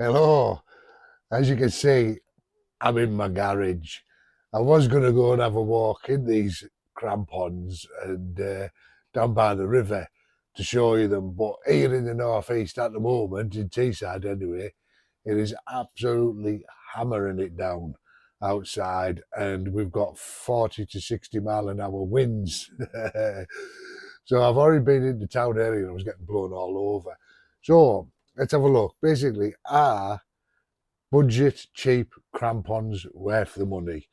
Hello. As you can see, I'm in my garage. I was going to go and have a walk in these crampons and down by the river to show you them. But here in the northeast at the moment, in Teesside anyway, it is absolutely hammering it down outside, and we've got 40 to 60 mile an hour winds. So I've already been in the town area and I was getting blown all over. So let's have a look. Basically, budget, cheap crampons worth the money.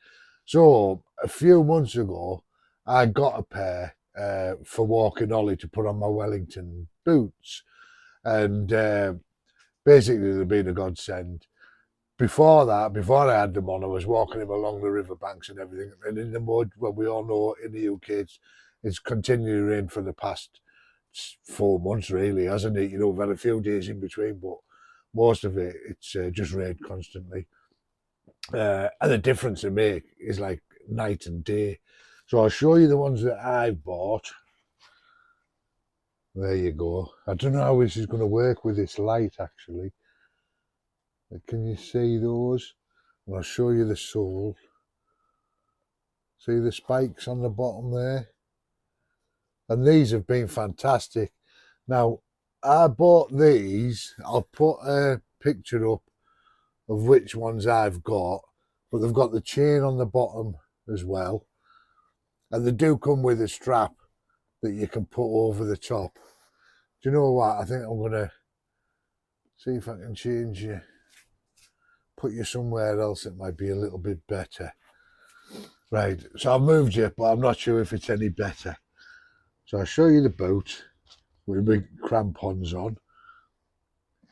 So a few months ago, I got a pair for walking Ollie to put on my Wellington boots, and basically they've been a godsend. Before that, before I had them on, I was walking him along the riverbanks and everything, and in the mud. Well, we all know in the UK it's continually rained for the past 4 months, really, hasn't it? We've had a few days in between, but most of it, it's just rained constantly. And the difference they make is like night and day. So I'll show you the ones that I've bought. There you go. I don't know how this is going to work with this light, actually. Can you see those? And I'll show you the sole. See the spikes on the bottom there? And these have been fantastic. Now, I bought these. I'll put a picture up of which ones I've got, but they've got the chain on the bottom as well. And they do come with a strap that you can put over the top. Do you know what? I think I'm going to see if I can change you, put you somewhere else. It might be a little bit better. Right, so I've moved you, but I'm not sure if it's any better. So I'll show you the boat with big crampons on.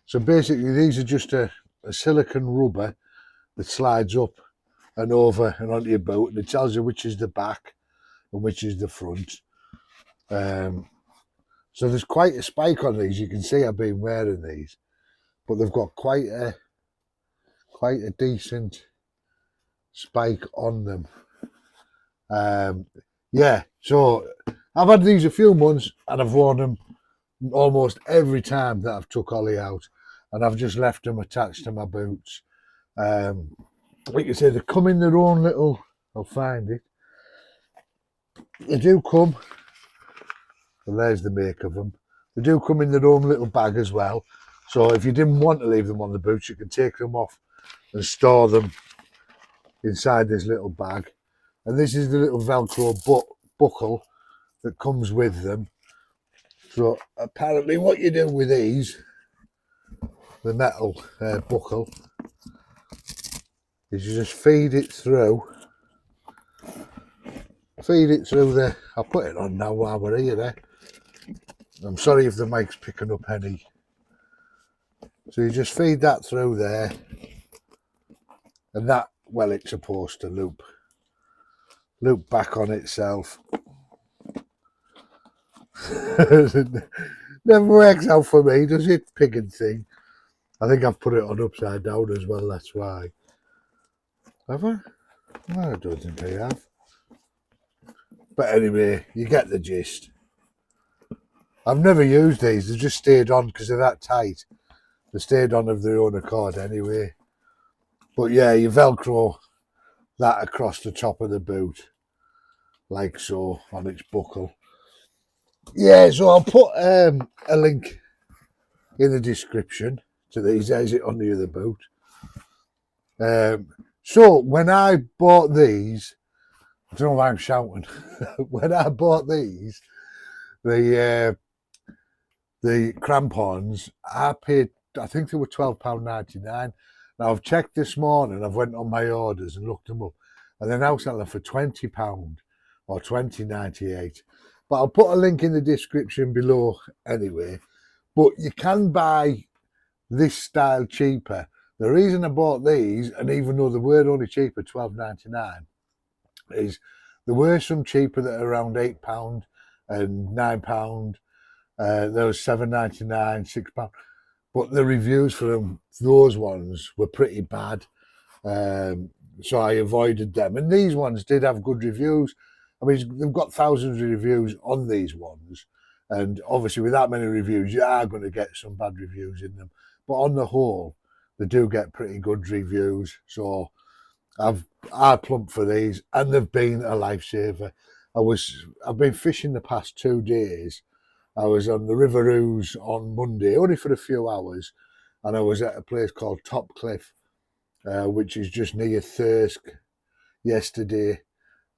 So basically these are just a silicone rubber that slides up and over and onto your boat, and it tells you which is the back and which is the front. So there's quite a spike on these. You can see I've been wearing these, but they've got quite a decent spike on them. Yeah, so I've had these a few months and I've worn them almost every time that I've took Ollie out, and I've just left them attached to my boots. Like you say, they come in their own little, I'll find it. They do come, and there's the make of them. They do come in their own little bag as well. So if you didn't want to leave them on the boots, you can take them off and store them inside this little bag. And this is the little Velcro buckle that comes with them. So apparently what you do with these, the metal buckle, is you just feed it through the, I'll put it on now while we're here there. I'm sorry if the mic's picking up any. So you just feed that through there, and that, well, it's supposed to loop back on itself. Never works out for me, does it, pigging thing? I think I've put it on upside down as well, that's why. Have I? No, I don't think I have. But anyway, you get the gist. I've never used these, they've just stayed on because they're that tight. They stayed on of their own accord anyway. But yeah, you Velcro that across the top of the boot, like so, on its buckle. Yeah, so I'll put a link in the description to these. There's it on the other boot. So when I bought these, I don't know why I'm shouting. When I bought these, the crampons, I paid, I think they were £12.99. Now I've checked this morning, I've went on my orders and looked them up, and they're now selling for £20 or £20.98. But I'll put a link in the description below anyway. But you can buy this style cheaper. The reason I bought these, and even though they were only cheaper, £12.99, is there were some cheaper that are around £8 and £9. There was £7.99, £6. But the reviews for them, those ones, were pretty bad. So I avoided them. And these ones did have good reviews. I mean, they've got thousands of reviews on these ones. And obviously with that many reviews, you are going to get some bad reviews in them. But on the whole, They do get pretty good reviews, so I plumped for these, and they've been a lifesaver. I've been fishing the past 2 days. I was on the River Ouse on Monday, only for a few hours, and I was at a place called Top Cliff, which is just near Thirsk yesterday.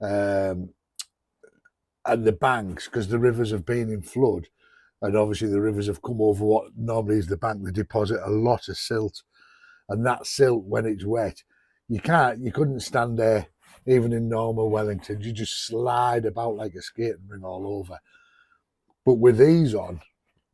Um, and the banks, because the rivers have been in flood, and obviously the rivers have come over what normally is the bank, they deposit a lot of silt. And that silt, when it's wet, you couldn't stand there, even in normal Wellingtons. You just slide about like a skating ring all over. But with these on,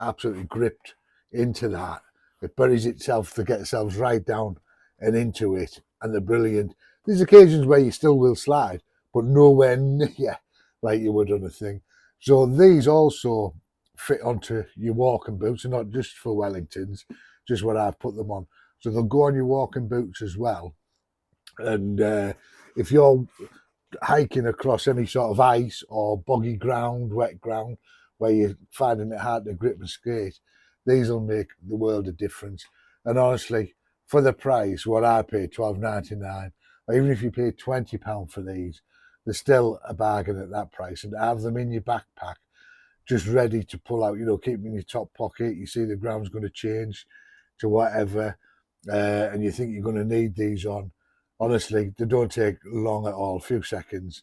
absolutely gripped into that. It buries itself to get itself right down and into it. And they're brilliant. There's occasions where you still will slide, but nowhere near like you would on a thing. So these also fit onto your walking boots, and not just for Wellingtons, just what I've put them on. So they'll go on your walking boots as well. And if you're hiking across any sort of ice or boggy ground, wet ground, where you're finding it hard to grip and skate, these will make the world of difference. And honestly, for the price, what I paid, $12.99, or even if you paid £20 for these, they're still a bargain at that price. And to have them in your backpack, just ready to pull out, keep them in your top pocket. You see the ground's going to change to whatever, and you think you're going to need these on. Honestly, they don't take long at all, a few seconds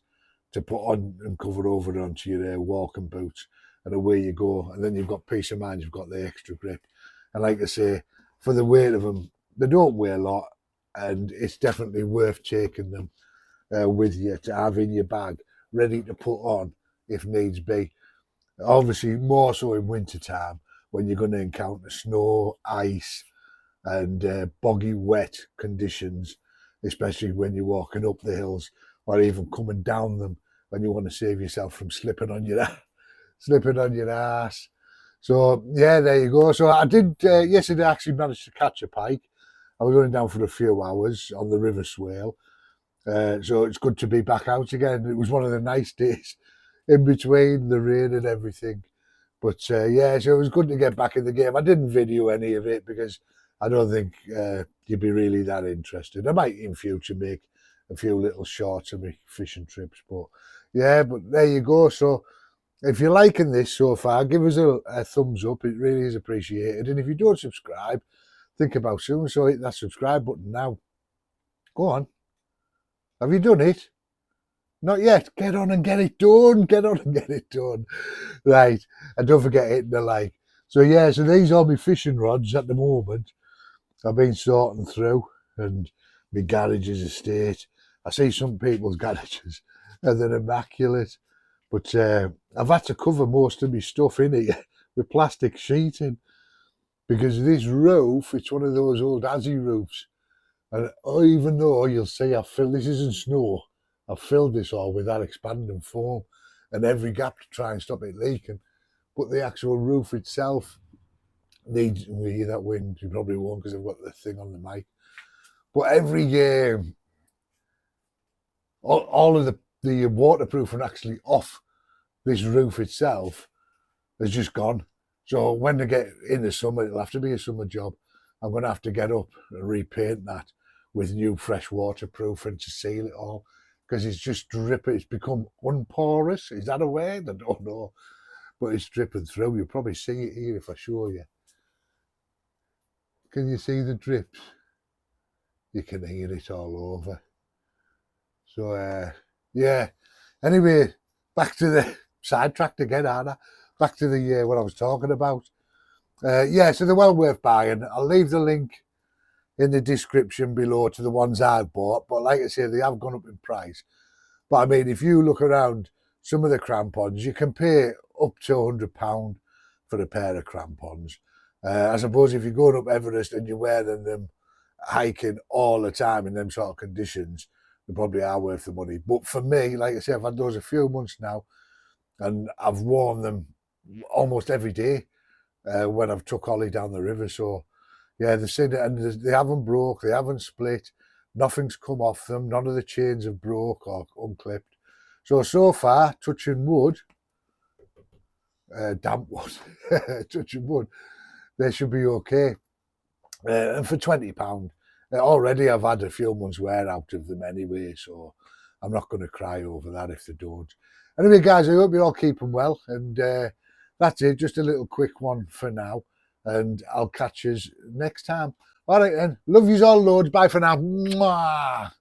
to put on and cover over onto your walking boots, and away you go. And then you've got peace of mind, you've got the extra grip. And like I say, for the weight of them, they don't weigh a lot, and it's definitely worth taking them with you to have in your bag, ready to put on if needs be. Obviously, more so in winter time when you're going to encounter snow, ice, and boggy, wet conditions, especially when you're walking up the hills or even coming down them when you want to save yourself from slipping on your ass. So yeah, there you go. So I did yesterday. I actually managed to catch a pike. I was going down for a few hours on the River Swale. So it's good to be back out again. It was one of the nice days in between the rain and everything. But yeah, so it was good to get back in the game. I didn't video any of it because I don't think you'd be really that interested. I might in future make a few little shorts of me fishing trips. But yeah, but there you go. So if you're liking this so far, give us a thumbs up. It really is appreciated. And if you don't subscribe, think about soon. So hit that subscribe button now. Go on. Have you done it? Not yet. Get on and get it done. Get on and get it done. Right. And don't forget hitting the like. So yeah, so these are my fishing rods at the moment. I've been sorting through, and my garage is a state. I see some people's garages and they're immaculate. But I've had to cover most of my stuff in it with plastic sheeting because this roof, it's one of those old Aussie roofs. And even though you'll see this isn't snow, I've filled this all with that expanding foam and every gap to try and stop it leaking. But the actual roof itself needs, we hear that wind, you probably won't because I've got the thing on the mic. But every year, all of the waterproofing actually off this roof itself has just gone. So when they get in the summer, it'll have to be a summer job. I'm going to have to get up and repaint that with new fresh waterproofing to seal it all because it's just dripping. It's become unporous. Is that a word? I don't know. But it's dripping through. You'll probably see it here if I show you. Can you see the drips? You can hear it all over. So, yeah. Anyway, back to the sidetracked again, aren't I? Back to the what I was talking about. Yeah, so they're well worth buying. I'll leave the link in the description below to the ones I've bought. But like I say, they have gone up in price. But I mean, if you look around some of the crampons, you can pay up to £100 for a pair of crampons. I suppose if you're going up Everest and you're wearing them hiking all the time in them sort of conditions, they probably are worth the money. But for me, like I say, I've had those a few months now, and I've worn them almost every day when I've took Ollie down the river. So yeah, they've seen it, and they haven't broke, they haven't split, nothing's come off them, none of the chains have broke or unclipped. So far, touching wood, damp wood, touching wood, they should be okay. And for £20, already I've had a few months wear out of them anyway, so I'm not going to cry over that if they don't. Anyway, guys, I hope you're all keeping well, and that's it. Just a little quick one for now, and I'll catch you next time. All right, then. Love yous all loads. Bye for now. Mwah!